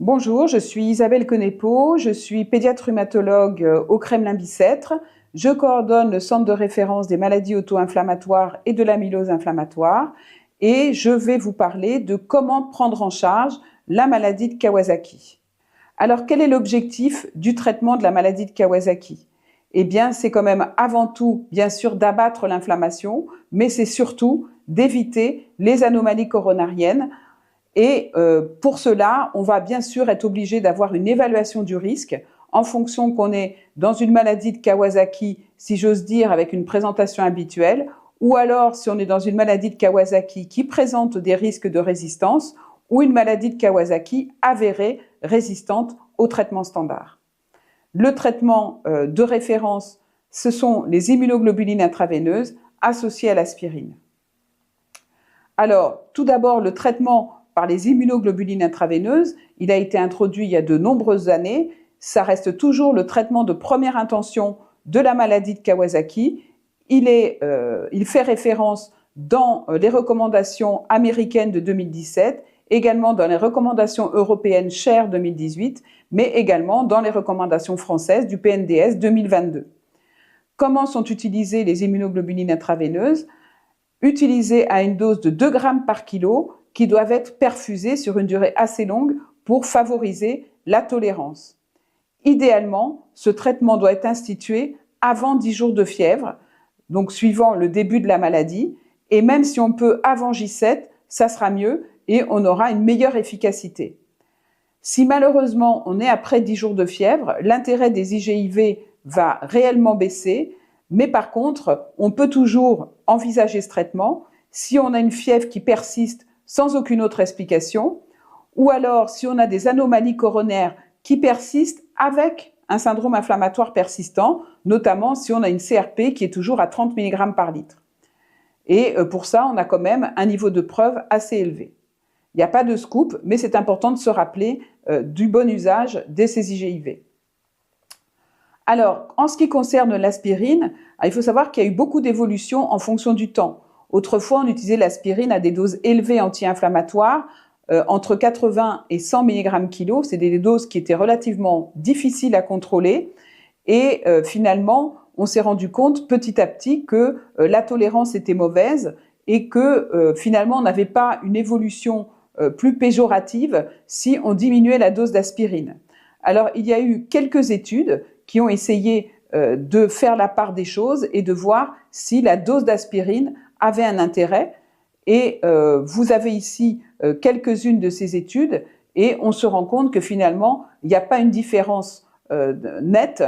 Bonjour, je suis Isabelle Conepo, je suis pédiatre rhumatologue au Kremlin-Bicêtre. Je coordonne le centre de référence des maladies auto-inflammatoires et de l'amylose inflammatoire et je vais vous parler de comment prendre en charge la maladie de Kawasaki. Alors, quel est l'objectif du traitement de la maladie de Kawasaki? Eh bien, c'est quand même avant tout, bien sûr, d'abattre l'inflammation, mais c'est surtout d'éviter les anomalies coronariennes. Et pour cela, on va bien sûr être obligé d'avoir une évaluation du risque en fonction qu'on est dans une maladie de Kawasaki, si j'ose dire, avec une présentation habituelle, ou alors si on est dans une maladie de Kawasaki qui présente des risques de résistance, ou une maladie de Kawasaki avérée résistante au traitement standard. Le traitement de référence, ce sont les immunoglobulines intraveineuses associées à l'aspirine. Alors, tout d'abord, le traitement par les immunoglobulines intraveineuses, il a été introduit il y a de nombreuses années. Ça reste toujours le traitement de première intention de la maladie de Kawasaki. Il fait référence dans les recommandations américaines de 2017, également dans les recommandations européennes SHARE 2018, mais également dans les recommandations françaises du PNDS 2022. Comment sont utilisées les immunoglobulines intraveineuses? Utilisées à une dose de 2 grammes par kilo, qui doivent être perfusées sur une durée assez longue pour favoriser la tolérance. Idéalement, ce traitement doit être institué avant 10 jours de fièvre, donc suivant le début de la maladie, et même si on peut avant J7, ça sera mieux et on aura une meilleure efficacité. Si malheureusement on est après 10 jours de fièvre, l'intérêt des IGIV va réellement baisser, mais par contre, on peut toujours envisager ce traitement si on a une fièvre qui persiste sans aucune autre explication, ou alors si on a des anomalies coronaires qui persistent avec un syndrome inflammatoire persistant, notamment si on a une CRP qui est toujours à 30 mg par litre. Et pour ça, on a quand même un niveau de preuve assez élevé. Il n'y a pas de scoop, mais c'est important de se rappeler du bon usage des IGIV. Alors, en ce qui concerne l'aspirine, il faut savoir qu'il y a eu beaucoup d'évolutions en fonction du temps. Autrefois, on utilisait l'aspirine à des doses élevées anti-inflammatoires, entre 80 et 100 mg kg. C'est des doses qui étaient relativement difficiles à contrôler. Et finalement, on s'est rendu compte petit à petit que la tolérance était mauvaise et que finalement, on n'avait pas une évolution plus péjorative si on diminuait la dose d'aspirine. Alors, il y a eu quelques études qui ont essayé de faire la part des choses et de voir si la dose d'aspirine avait un intérêt. Et vous avez ici quelques-unes de ces études et on se rend compte que finalement, il n'y a pas une différence nette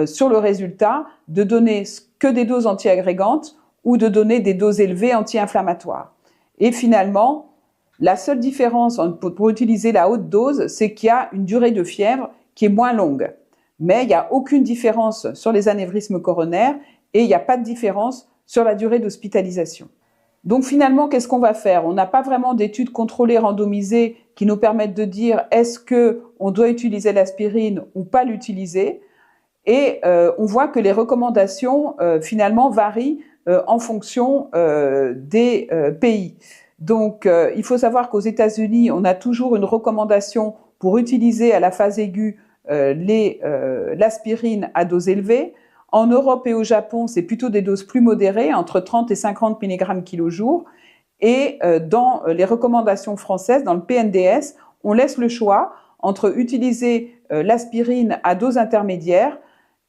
sur le résultat de donner que des doses antiagrégantes ou de donner des doses élevées anti-inflammatoires. Et finalement, la seule différence pour utiliser la haute dose, c'est qu'il y a une durée de fièvre qui est moins longue. Mais il n'y a aucune différence sur les anévrismes coronaires et il n'y a pas de différence sur la durée d'hospitalisation. Donc finalement, qu'est-ce qu'on va faire? On n'a pas vraiment d'études contrôlées randomisées qui nous permettent de dire est-ce qu'on doit utiliser l'aspirine ou pas l'utiliser. Et on voit que les recommandations finalement varient en fonction des pays. Donc il faut savoir qu'aux États-Unis, on a toujours une recommandation pour utiliser à la phase aiguë l'aspirine à dose élevée. En Europe et au Japon, c'est plutôt des doses plus modérées, entre 30 et 50 mg kg jour. Et dans les recommandations françaises, dans le PNDS, on laisse le choix entre utiliser l'aspirine à dose intermédiaire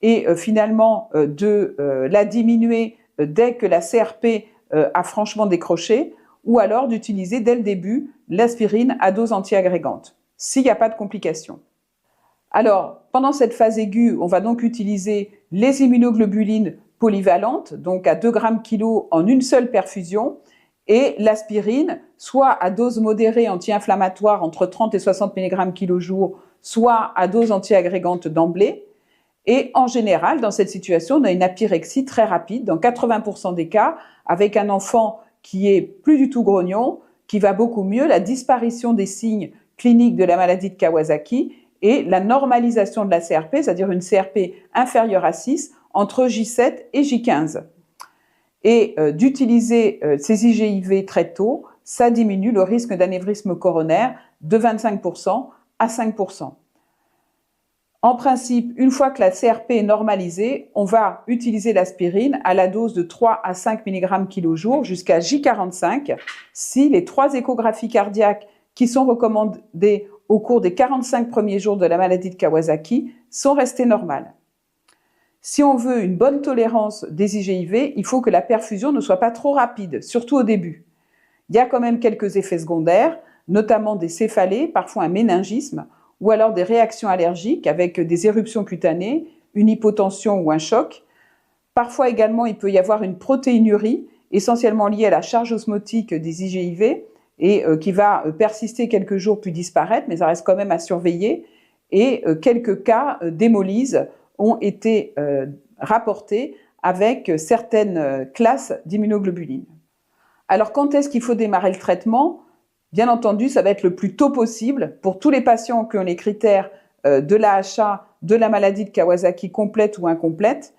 et finalement de la diminuer dès que la CRP a franchement décroché, ou alors d'utiliser dès le début l'aspirine à dose antiagrégante, s'il n'y a pas de complications. Alors, pendant cette phase aiguë, on va donc utiliser les immunoglobulines polyvalentes, donc à 2 grammes kilo en une seule perfusion, et l'aspirine, soit à dose modérée anti-inflammatoire entre 30 et 60 mg kg jour, soit à dose antiagrégante d'emblée. Et en général, dans cette situation, on a une apyrexie très rapide, dans 80% des cas, avec un enfant qui est plus du tout grognon, qui va beaucoup mieux, la disparition des signes cliniques de la maladie de Kawasaki, et la normalisation de la CRP, c'est-à-dire une CRP inférieure à 6 entre J7 et J15. Et d'utiliser ces IGIV très tôt, ça diminue le risque d'anévrisme coronaire de 25% à 5%. En principe, une fois que la CRP est normalisée, on va utiliser l'aspirine à la dose de 3 à 5 mg kg jusqu'à J45 si les 3 échographies cardiaques qui sont recommandées au cours des 45 premiers jours de la maladie de Kawasaki sont restées normales. Si on veut une bonne tolérance des IGIV, il faut que la perfusion ne soit pas trop rapide, surtout au début. Il y a quand même quelques effets secondaires, notamment des céphalées, parfois un méningisme, ou alors des réactions allergiques avec des éruptions cutanées, une hypotension ou un choc. Parfois également, il peut y avoir une protéinurie, essentiellement liée à la charge osmotique des IGIV, et qui va persister quelques jours puis disparaître, mais ça reste quand même à surveiller. Et quelques cas d'hémolyse ont été rapportés avec certaines classes d'immunoglobulines. Alors, quand est-ce qu'il faut démarrer le traitement? Bien entendu, ça va être le plus tôt possible pour tous les patients qui ont les critères de l'AHA, de la maladie de Kawasaki complète ou incomplète,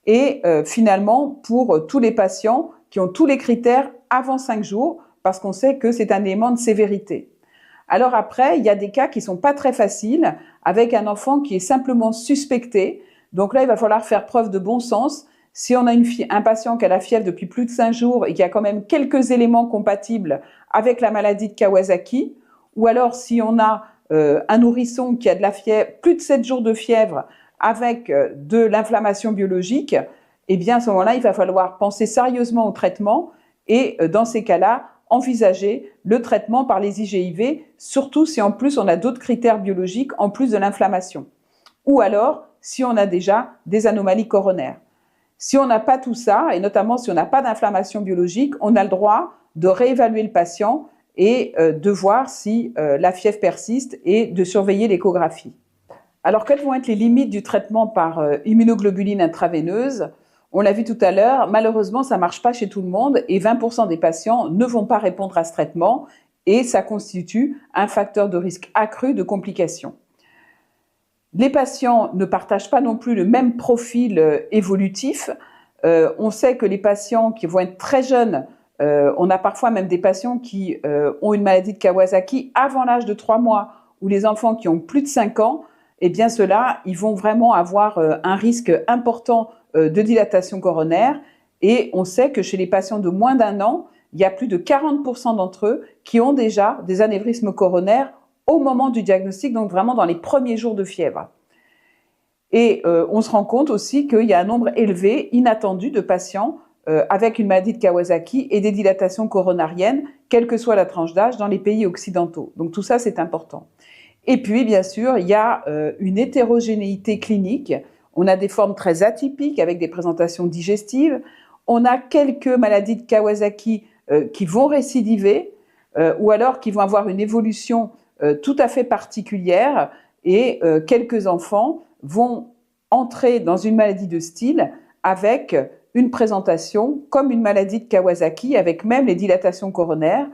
et finalement pour tous les patients qui ont tous les critères avant 5 jours, parce qu'on sait que c'est un élément de sévérité. Alors après, il y a des cas qui ne sont pas très faciles, avec un enfant qui est simplement suspecté. Donc là, il va falloir faire preuve de bon sens. Si on a un patient qui a la fièvre depuis plus de 5 jours et qui a quand même quelques éléments compatibles avec la maladie de Kawasaki, ou alors si on a un nourrisson qui a de la fièvre, plus de 7 jours de fièvre avec de l'inflammation biologique, eh bien à ce moment-là, il va falloir penser sérieusement au traitement et dans ces cas-là, envisager le traitement par les IGIV, surtout si en plus on a d'autres critères biologiques en plus de l'inflammation. Ou alors, si on a déjà des anomalies coronaires. Si on n'a pas tout ça, et notamment si on n'a pas d'inflammation biologique, on a le droit de réévaluer le patient et de voir si la fièvre persiste et de surveiller l'échographie. Alors, quelles vont être les limites du traitement par immunoglobuline intraveineuse? On l'a vu tout à l'heure, malheureusement, ça ne marche pas chez tout le monde et 20% des patients ne vont pas répondre à ce traitement et ça constitue un facteur de risque accru de complications. Les patients ne partagent pas non plus le même profil évolutif. On sait que les patients qui vont être très jeunes, on a parfois même des patients qui ont une maladie de Kawasaki avant l'âge de 3 mois, ou les enfants qui ont plus de 5 ans, eh bien ceux-là, ils vont vraiment avoir un risque important de dilatation coronaire. Et on sait que chez les patients de moins d'1 an, il y a plus de 40% d'entre eux qui ont déjà des anévrismes coronaires au moment du diagnostic, donc vraiment dans les premiers jours de fièvre. Et on se rend compte aussi qu'il y a un nombre élevé, inattendu, de patients avec une maladie de Kawasaki et des dilatations coronariennes, quelle que soit la tranche d'âge, dans les pays occidentaux. Donc tout ça, c'est important. Et puis, bien sûr, il y a une hétérogénéité clinique. On a des formes très atypiques avec des présentations digestives. On a quelques maladies de Kawasaki qui vont récidiver ou alors qui vont avoir une évolution tout à fait particulière et quelques enfants vont entrer dans une maladie de style avec une présentation comme une maladie de Kawasaki avec même les dilatations coronaires.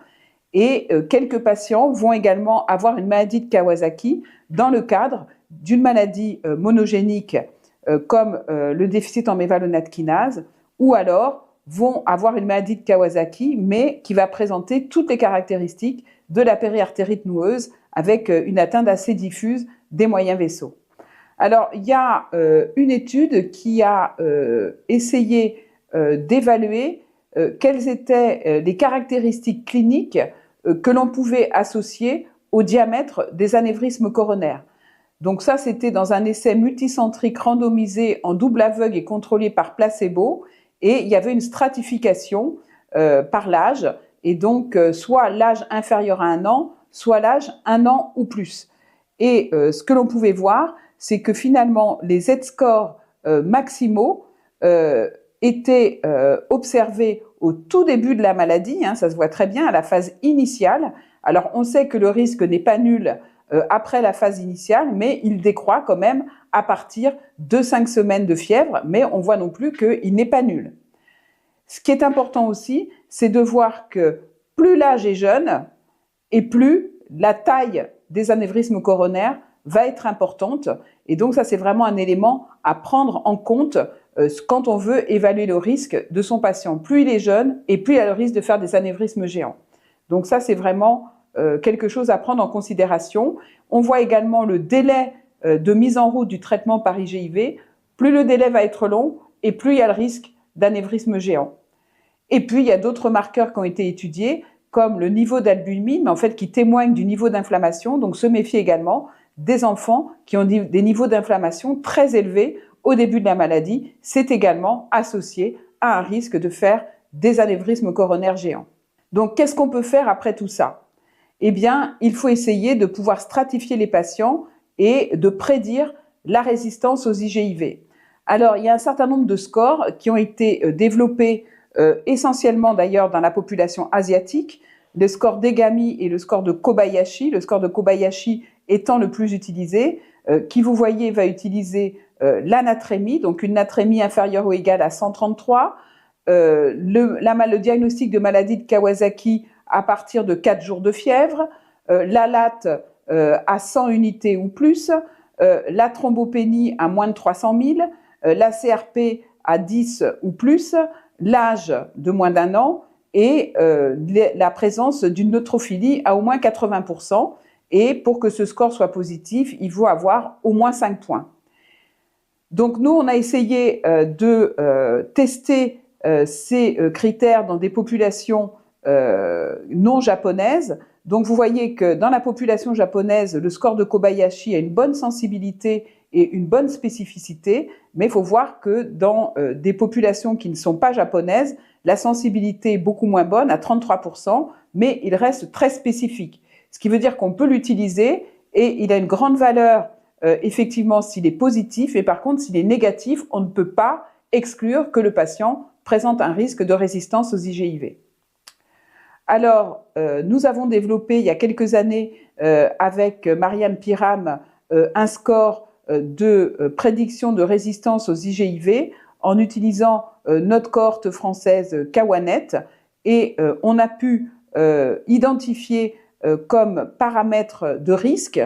Et quelques patients vont également avoir une maladie de Kawasaki dans le cadre d'une maladie monogénique comme le déficit en mévalonate kinase, ou alors vont avoir une maladie de Kawasaki, mais qui va présenter toutes les caractéristiques de la périartérite noueuse avec une atteinte assez diffuse des moyens vaisseaux. Alors, il y a une étude qui a essayé d'évaluer quelles étaient les caractéristiques cliniques que l'on pouvait associer au diamètre des anévrismes coronaires. Donc ça, c'était dans un essai multicentrique randomisé en double aveugle et contrôlé par placebo, et il y avait une stratification par l'âge, et donc soit l'âge inférieur à 1 an, soit l'âge 1 an ou plus. Et ce que l'on pouvait voir, c'est que finalement, les Z-scores maximaux étaient observés au tout début de la maladie, hein, ça se voit très bien à la phase initiale. Alors on sait que le risque n'est pas nul après la phase initiale, mais il décroît quand même à partir de 5 semaines de fièvre, mais on voit non plus qu'il n'est pas nul. Ce qui est important aussi, c'est de voir que plus l'âge est jeune et plus la taille des anévrismes coronaires va être importante. Et donc ça, c'est vraiment un élément à prendre en compte quand on veut évaluer le risque de son patient. Plus il est jeune et plus il a le risque de faire des anévrismes géants. Donc ça, c'est vraiment quelque chose à prendre en considération. On voit également le délai de mise en route du traitement par IGIV. Plus le délai va être long et plus il y a le risque d'anévrisme géant. Et puis, il y a d'autres marqueurs qui ont été étudiés, comme le niveau d'albumine, mais en fait qui témoignent du niveau d'inflammation. Donc, se méfier également des enfants qui ont des niveaux d'inflammation très élevés au début de la maladie. C'est également associé à un risque de faire des anévrismes coronaires géants. Donc, qu'est-ce qu'on peut faire après tout ça? Eh bien, il faut essayer de pouvoir stratifier les patients et de prédire la résistance aux IGIV. Alors, il y a un certain nombre de scores qui ont été développés essentiellement d'ailleurs dans la population asiatique, le score d'Egami et le score de Kobayashi, le score de Kobayashi étant le plus utilisé, qui vous voyez va utiliser l'anatrémie, donc une natrémie inférieure ou égale à 133, le diagnostic de maladie de Kawasaki à partir de 4 jours de fièvre, l'ALAT à 100 unités ou plus, la thrombopénie à moins de 300 000, la CRP à 10 ou plus, l'âge de moins d'1 an et la présence d'une neutrophilie à au moins 80%. Et pour que ce score soit positif, il faut avoir au moins 5 points. Donc nous, on a essayé de tester ces critères dans des populations non japonaises. Donc vous voyez que dans la population japonaise, le score de Kobayashi a une bonne sensibilité et une bonne spécificité, mais il faut voir que dans des populations qui ne sont pas japonaises, la sensibilité est beaucoup moins bonne, à 33%, mais il reste très spécifique. Ce qui veut dire qu'on peut l'utiliser et il a une grande valeur, effectivement, s'il est positif, et par contre, s'il est négatif, on ne peut pas exclure que le patient présente un risque de résistance aux IGIV. Alors, nous avons développé il y a quelques années avec Mariam Piram un score de prédiction de résistance aux IGIV en utilisant notre cohorte française Kawanet et on a pu identifier comme paramètre de risque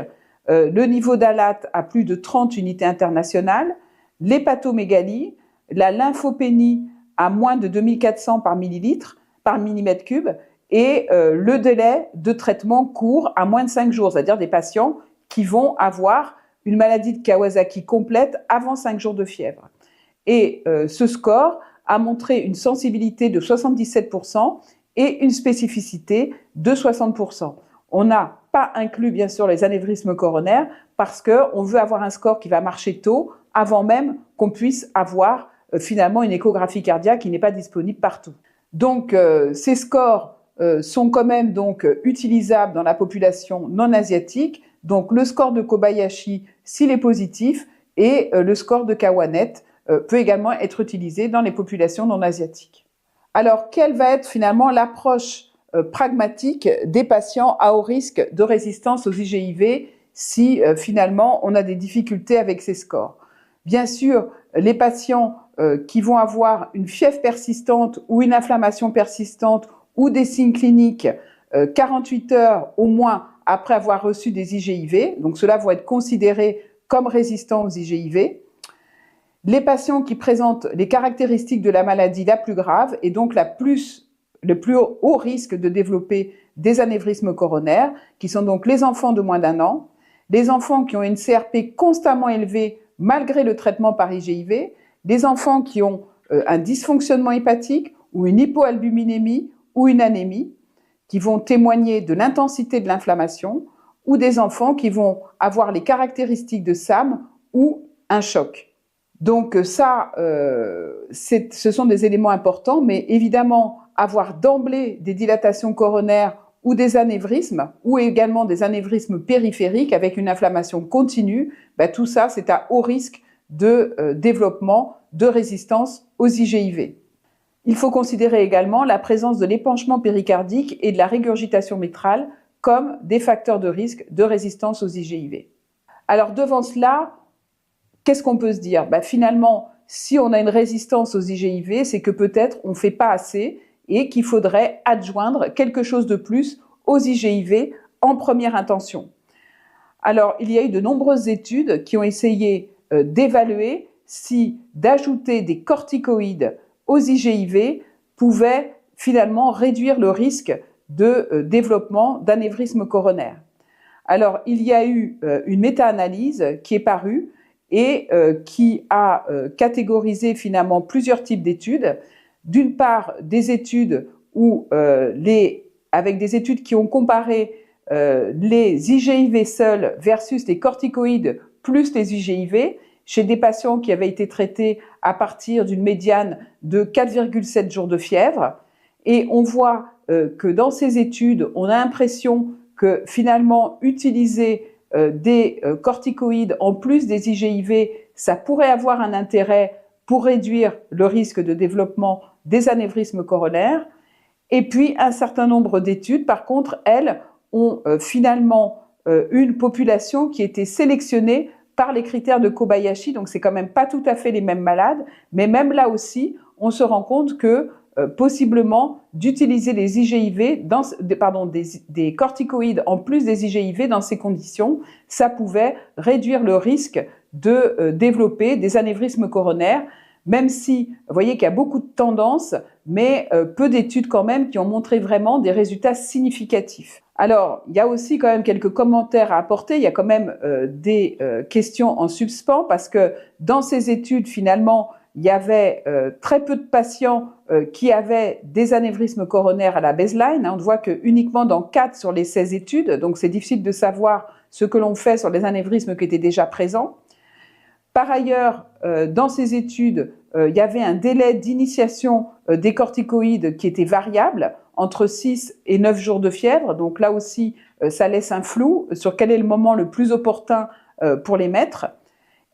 le niveau d'ALAT à plus de 30 unités internationales, l'hépatomégalie, la lymphopénie à moins de 2400 par millilitre, par millimètre cube, et le délai de traitement court à moins de 5 jours, c'est-à-dire des patients qui vont avoir une maladie de Kawasaki complète avant 5 jours de fièvre. Et ce score a montré une sensibilité de 77% et une spécificité de 60%. On n'a pas inclus, bien sûr, les anévrismes coronaires parce qu'on veut avoir un score qui va marcher tôt, avant même qu'on puisse avoir finalement une échographie cardiaque qui n'est pas disponible partout. Donc, ces scores sont quand même donc utilisables dans la population non asiatique. Donc, le score de Kobayashi, s'il est positif, et le score de Kawanet peut également être utilisé dans les populations non asiatiques. Alors, quelle va être finalement l'approche pragmatique des patients à haut risque de résistance aux IGIV si finalement on a des difficultés avec ces scores? Bien sûr, les patients qui vont avoir une fièvre persistante ou une inflammation persistante ou des signes cliniques 48 heures au moins après avoir reçu des IGIV, donc cela va être considéré comme résistant aux IGIV. Les patients qui présentent les caractéristiques de la maladie la plus grave et donc le plus haut risque de développer des anévrismes coronaires, qui sont donc les enfants de moins d'1 an, les enfants qui ont une CRP constamment élevée malgré le traitement par IGIV, les enfants qui ont un dysfonctionnement hépatique ou une hypoalbuminémie ou une anémie, qui vont témoigner de l'intensité de l'inflammation, ou des enfants qui vont avoir les caractéristiques de SAM ou un choc. Donc ça, ce sont des éléments importants, mais évidemment, avoir d'emblée des dilatations coronaires ou des anévrismes, ou également des anévrismes périphériques avec une inflammation continue, tout ça, c'est à haut risque de développement de résistance aux IGIV. Il faut considérer également la présence de l'épanchement péricardique et de la régurgitation mitrale comme des facteurs de risque de résistance aux IGIV. Alors devant cela, qu'est-ce qu'on peut se dire? Finalement, si on a une résistance aux IGIV, c'est que peut-être on ne fait pas assez et qu'il faudrait adjoindre quelque chose de plus aux IGIV en première intention. Alors, il y a eu de nombreuses études qui ont essayé d'évaluer si d'ajouter des corticoïdes aux IGIV pouvait finalement réduire le risque de développement d'anévrisme coronaire. Alors, il y a eu une méta-analyse qui est parue et qui a catégorisé finalement plusieurs types d'études. D'une part, des études où avec des études qui ont comparé les IGIV seuls versus les corticoïdes plus les IGIV chez des patients qui avaient été traités à partir d'une médiane de 4,7 jours de fièvre. Et on voit que dans ces études, on a l'impression que finalement, utiliser des corticoïdes en plus des IGIV, ça pourrait avoir un intérêt pour réduire le risque de développement des anévrismes coronaires. Et puis, un certain nombre d'études, par contre, elles, ont finalement une population qui était sélectionnée par les critères de Kobayashi, donc c'est quand même pas tout à fait les mêmes malades, mais même là aussi, on se rend compte que possiblement d'utiliser les IGIV, des corticoïdes en plus des IGIV dans ces conditions, ça pouvait réduire le risque de développer des anévrismes coronaires, même si, vous voyez qu'il y a beaucoup de tendances, mais peu d'études quand même qui ont montré vraiment des résultats significatifs. Alors, il y a aussi quand même quelques commentaires à apporter, il y a quand même des questions en suspens, parce que dans ces études, finalement, il y avait très peu de patients qui avaient des anévrismes coronaires à la baseline. On voit que uniquement dans 4 sur les 16 études, donc c'est difficile de savoir ce que l'on fait sur les anévrismes qui étaient déjà présents. Par ailleurs, dans ces études, il y avait un délai d'initiation des corticoïdes qui était variable, entre 6 et 9 jours de fièvre. Donc là aussi, ça laisse un flou sur quel est le moment le plus opportun pour les mettre.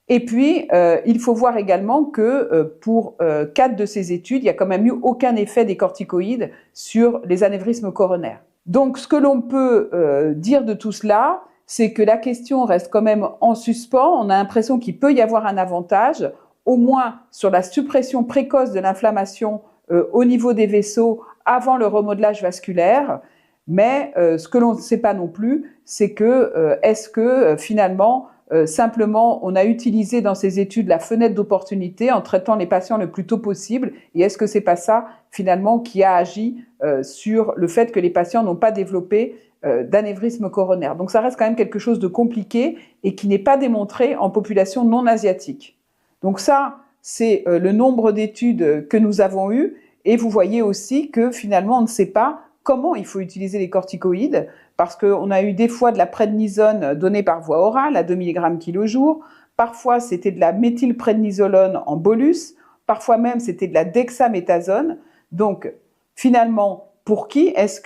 Et puis, il faut voir également que pour 4 de ces études, il n'y a quand même eu aucun effet des corticoïdes sur les anévrismes coronaires. Donc, ce que l'on peut dire de tout cela, c'est que la question reste quand même en suspens. On a l'impression qu'il peut y avoir un avantage, au moins sur la suppression précoce de l'inflammation au niveau des vaisseaux avant le remodelage vasculaire. Mais ce que l'on ne sait pas non plus, c'est que est-ce que finalement, simplement, on a utilisé dans ces études la fenêtre d'opportunité en traitant les patients le plus tôt possible, et est-ce que c'est pas ça finalement qui a agi sur le fait que les patients n'ont pas développé d'anévrisme coronaire. Donc ça reste quand même quelque chose de compliqué et qui n'est pas démontré en population non asiatique. Donc ça, c'est le nombre d'études que nous avons eues, et vous voyez aussi que finalement on ne sait pas comment il faut utiliser les corticoïdes, parce qu'on a eu des fois de la prednisone donnée par voie orale à 2 mg kg/jour, parfois c'était de la méthylprednisolone en bolus, parfois même c'était de la dexaméthasone. Donc finalement, pour qui est-ce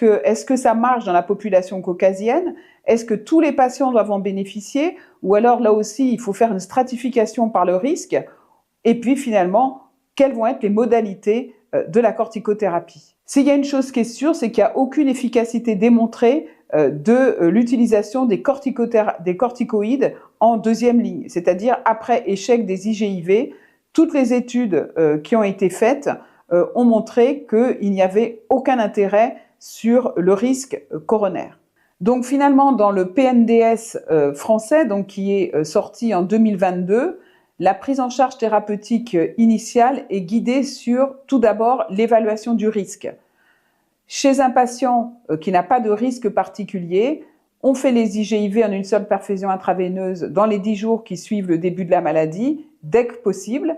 que ça marche dans la population caucasienne? Est-ce que tous les patients doivent en bénéficier? Ou alors là aussi, il faut faire une stratification par le risque? Et puis finalement, quelles vont être les modalités de la corticothérapie? S'il y a une chose qui est sûre, c'est qu'il n'y a aucune efficacité démontrée de l'utilisation des corticoïdes en deuxième ligne, c'est-à-dire après échec des IGIV. Toutes les études qui ont été faites ont montré qu'il n'y avait aucun intérêt sur le risque coronaire. Donc finalement, dans le PNDS français, donc qui est sorti en 2022, la prise en charge thérapeutique initiale est guidée sur, tout d'abord, l'évaluation du risque. Chez un patient qui n'a pas de risque particulier, on fait les IGIV en une seule perfusion intraveineuse dans les 10 jours qui suivent le début de la maladie, dès que possible.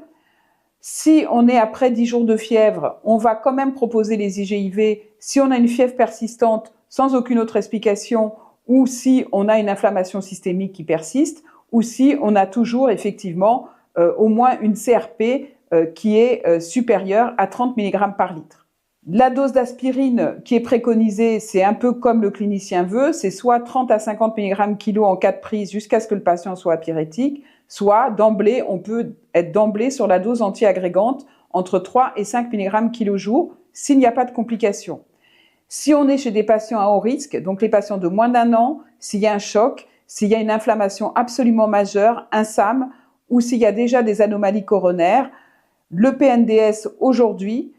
Si on est après 10 jours de fièvre, on va quand même proposer les IGIV si on a une fièvre persistante sans aucune autre explication, ou si on a une inflammation systémique qui persiste, ou si on a toujours effectivement au moins une CRP qui est supérieure à 30 mg par litre. La dose d'aspirine qui est préconisée, c'est un peu comme le clinicien veut, c'est soit 30 à 50 mg kilo en cas de prise jusqu'à ce que le patient soit apyrétique, soit d'emblée, on peut être d'emblée sur la dose antiagrégante entre 3 et 5 mg kg/jour s'il n'y a pas de complications. Si on est chez des patients à haut risque, donc les patients de moins d'1 an, s'il y a un choc, s'il y a une inflammation absolument majeure, un SAM, ou s'il y a déjà des anomalies coronaires, le PNDS aujourd'hui,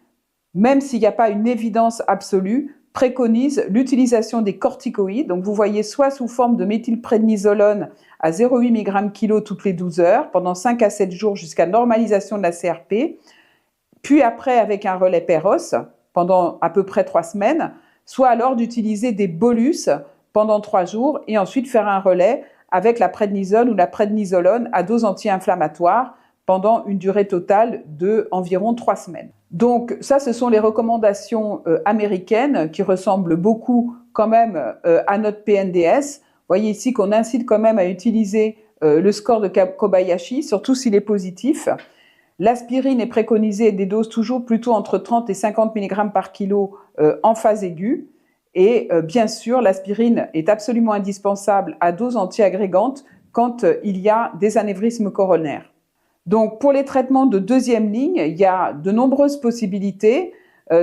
même s'il n'y a pas une évidence absolue, préconise l'utilisation des corticoïdes. Donc vous voyez soit sous forme de méthylprednisolone à 0,8 mg/kg toutes les 12 heures, pendant 5 à 7 jours jusqu'à normalisation de la CRP, puis après avec un relais PEROS, pendant à peu près 3 semaines, soit alors d'utiliser des bolus pendant 3 jours et ensuite faire un relais avec la prednisone ou la prednisolone à dose anti-inflammatoire pendant une durée totale de environ 3 semaines. Donc ça, ce sont les recommandations américaines qui ressemblent beaucoup quand même à notre PNDS. Vous voyez ici qu'on incite quand même à utiliser le score de Kobayashi, surtout s'il est positif. L'aspirine est préconisée à des doses toujours plutôt entre 30 et 50 mg par kilo en phase aiguë. Et bien sûr, l'aspirine est absolument indispensable à dose antiagrégante quand il y a des anévrismes coronaires. Donc pour les traitements de deuxième ligne, il y a de nombreuses possibilités,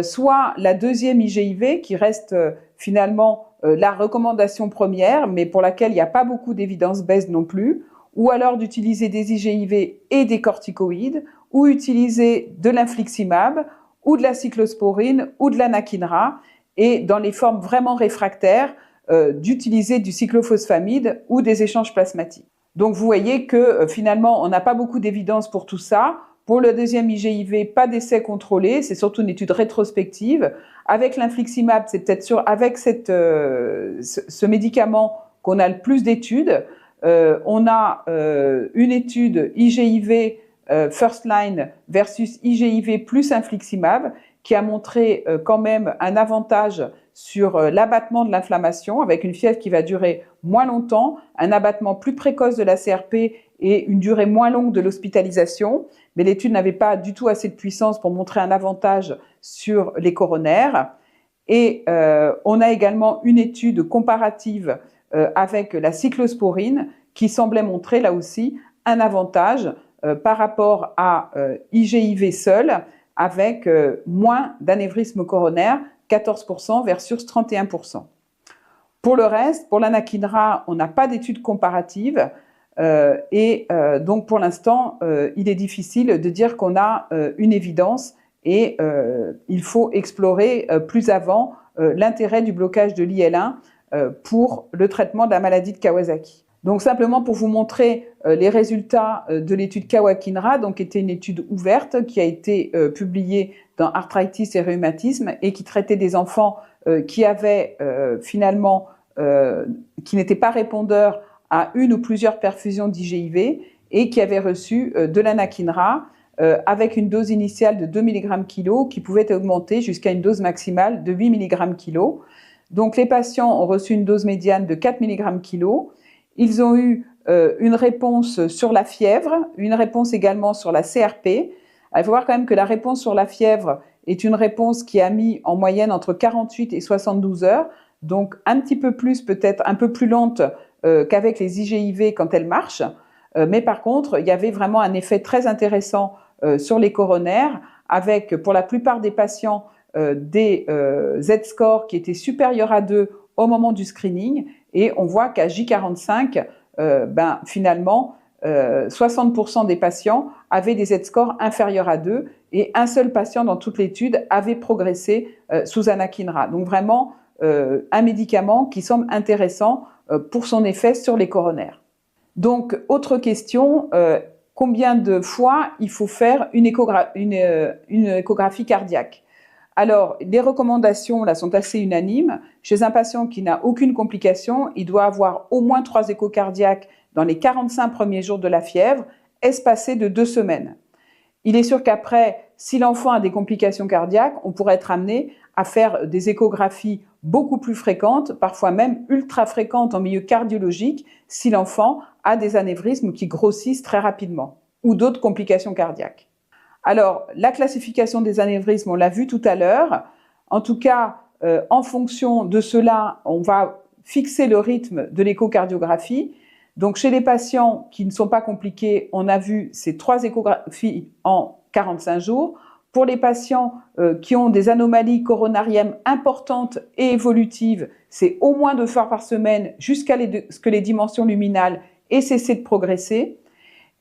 soit la deuxième IGIV qui reste finalement la recommandation première, mais pour laquelle il n'y a pas beaucoup d'évidence-based non plus, ou alors d'utiliser des IGIV et des corticoïdes, ou utiliser de l'infliximab, ou de la cyclosporine, ou de l'anakinra, et dans les formes vraiment réfractaires, d'utiliser du cyclophosphamide ou des échanges plasmatiques. Donc vous voyez que finalement, on n'a pas beaucoup d'évidence pour tout ça. Pour le deuxième IGIV, pas d'essai contrôlé, c'est surtout une étude rétrospective. Avec l'infliximab, c'est peut-être sûr, avec ce médicament qu'on a le plus d'études. On a une étude IGIV first line versus IGIV plus infliximab qui a montré quand même un avantage sur l'abattement de l'inflammation avec une fièvre qui va durer moins longtemps, un abattement plus précoce de la CRP et une durée moins longue de l'hospitalisation. Mais l'étude n'avait pas du tout assez de puissance pour montrer un avantage sur les coronaires. Et on a également une étude comparative avec la cyclosporine qui semblait montrer là aussi un avantage par rapport à IGIV seul avec moins d'anévrisme coronaire, 14% versus 31%. Pour le reste, pour l'anakinra, on n'a pas d'études comparatives donc pour l'instant, il est difficile de dire qu'on a une évidence et il faut explorer plus avant l'intérêt du blocage de l'IL1 pour le traitement de la maladie de Kawasaki. Donc simplement pour vous montrer les résultats de l'étude Kawakinra, donc qui était une étude ouverte qui a été publiée dans Arthritis et Rhumatisme et qui traitait des enfants qui avaient finalement qui n'étaient pas répondeurs à une ou plusieurs perfusions d'IGIV et qui avaient reçu de l'anakinra avec une dose initiale de 2 mg kg qui pouvait augmenter jusqu'à une dose maximale de 8 mg kg. Donc les patients ont reçu une dose médiane de 4 mg kg. Ils ont eu une réponse sur la fièvre, une réponse également sur la CRP. Il faut voir quand même que la réponse sur la fièvre est une réponse qui a mis en moyenne entre 48 et 72 heures, donc un petit peu plus, peut-être un peu plus lente qu'avec les IGIV quand elles marchent. Mais par contre, il y avait vraiment un effet très intéressant sur les coronaires, avec pour la plupart des patients des Z-scores qui étaient supérieurs à 2 au moment du screening. Et on voit qu'à J45, finalement, 60% des patients avaient des Z-scores inférieurs à 2 et un seul patient dans toute l'étude avait progressé sous anakinra. Donc vraiment, un médicament qui semble intéressant pour son effet sur les coronaires. Donc, autre question, combien de fois il faut faire une échographie cardiaque? Alors, les recommandations là sont assez unanimes. Chez un patient qui n'a aucune complication, il doit avoir au moins 3 échos cardiaques dans les 45 premiers jours de la fièvre, espacés de 2 semaines. Il est sûr qu'après, si l'enfant a des complications cardiaques, on pourrait être amené à faire des échographies beaucoup plus fréquentes, parfois même ultra fréquentes en milieu cardiologique, si l'enfant a des anévrismes qui grossissent très rapidement ou d'autres complications cardiaques. Alors, la classification des anévrismes, on l'a vu tout à l'heure. En tout cas, en fonction de cela, on va fixer le rythme de l'échocardiographie. Donc, chez les patients qui ne sont pas compliqués, on a vu ces 3 échographies en 45 jours. Pour les patients qui ont des anomalies coronariennes importantes et évolutives, c'est au moins 2 fois par semaine jusqu'à ce que les dimensions luminales aient cessé de progresser.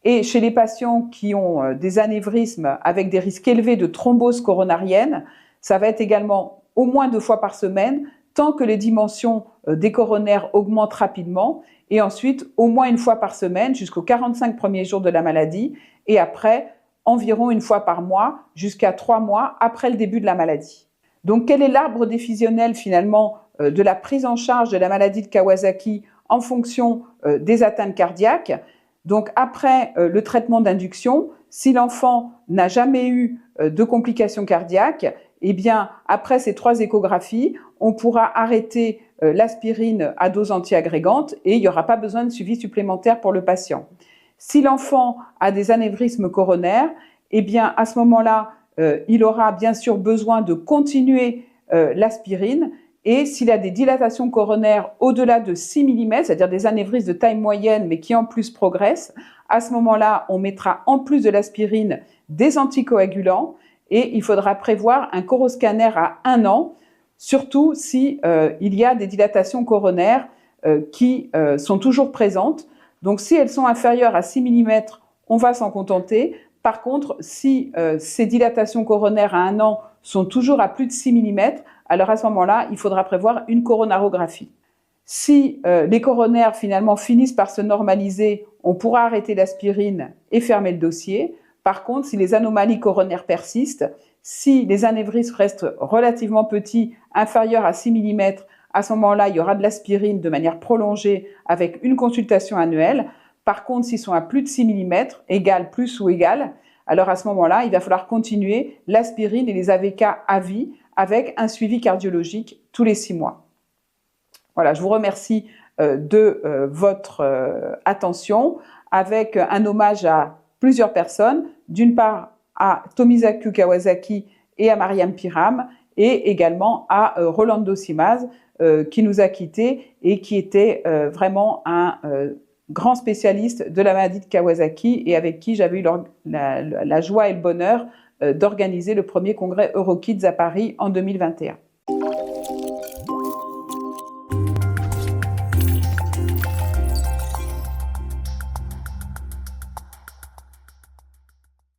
Et chez les patients qui ont des anévrismes avec des risques élevés de thrombose coronarienne, ça va être également au moins 2 fois par semaine, tant que les dimensions des coronaires augmentent rapidement, et ensuite au moins 1 fois par semaine jusqu'aux 45 premiers jours de la maladie, et après environ 1 fois par mois jusqu'à 3 mois après le début de la maladie. Donc, quel est l'arbre décisionnel finalement de la prise en charge de la maladie de Kawasaki en fonction des atteintes cardiaques? Donc, après le traitement d'induction, si l'enfant n'a jamais eu de complications cardiaques, eh bien, après ces 3 échographies, on pourra arrêter l'aspirine à dose antiagrégante et il n'y aura pas besoin de suivi supplémentaire pour le patient. Si l'enfant a des anévrismes coronaires, eh bien, à ce moment-là, il aura bien sûr besoin de continuer l'aspirine. Et s'il a des dilatations coronaires au-delà de 6 mm, c'est-à-dire des anévrismes de taille moyenne mais qui en plus progressent, à ce moment-là, on mettra en plus de l'aspirine des anticoagulants et il faudra prévoir un coroscanner à 1 an, surtout si il y a des dilatations coronaires qui sont toujours présentes. Donc si elles sont inférieures à 6 mm, on va s'en contenter. Par contre, si ces dilatations coronaires à 1 an sont toujours à plus de 6 mm, alors à ce moment-là, il faudra prévoir une coronarographie. Si les coronaires finalement finissent par se normaliser, on pourra arrêter l'aspirine et fermer le dossier. Par contre, si les anomalies coronaires persistent, si les anévrismes restent relativement petits, inférieurs à 6 mm, à ce moment-là, il y aura de l'aspirine de manière prolongée avec une consultation annuelle. Par contre, s'ils sont à plus de 6 mm, égal, plus ou égal, alors à ce moment-là, il va falloir continuer l'aspirine et les AVK à vie avec un suivi cardiologique tous les 6 mois. Voilà, je vous remercie de votre attention avec un hommage à plusieurs personnes, d'une part à Tomizaku Kawasaki et à Mariam Piram, et également à Rolando Simaz, qui nous a quittés et qui était vraiment un grand spécialiste de la maladie de Kawasaki et avec qui j'avais eu la joie et le bonheur d'organiser le premier congrès EuroKids à Paris en 2021.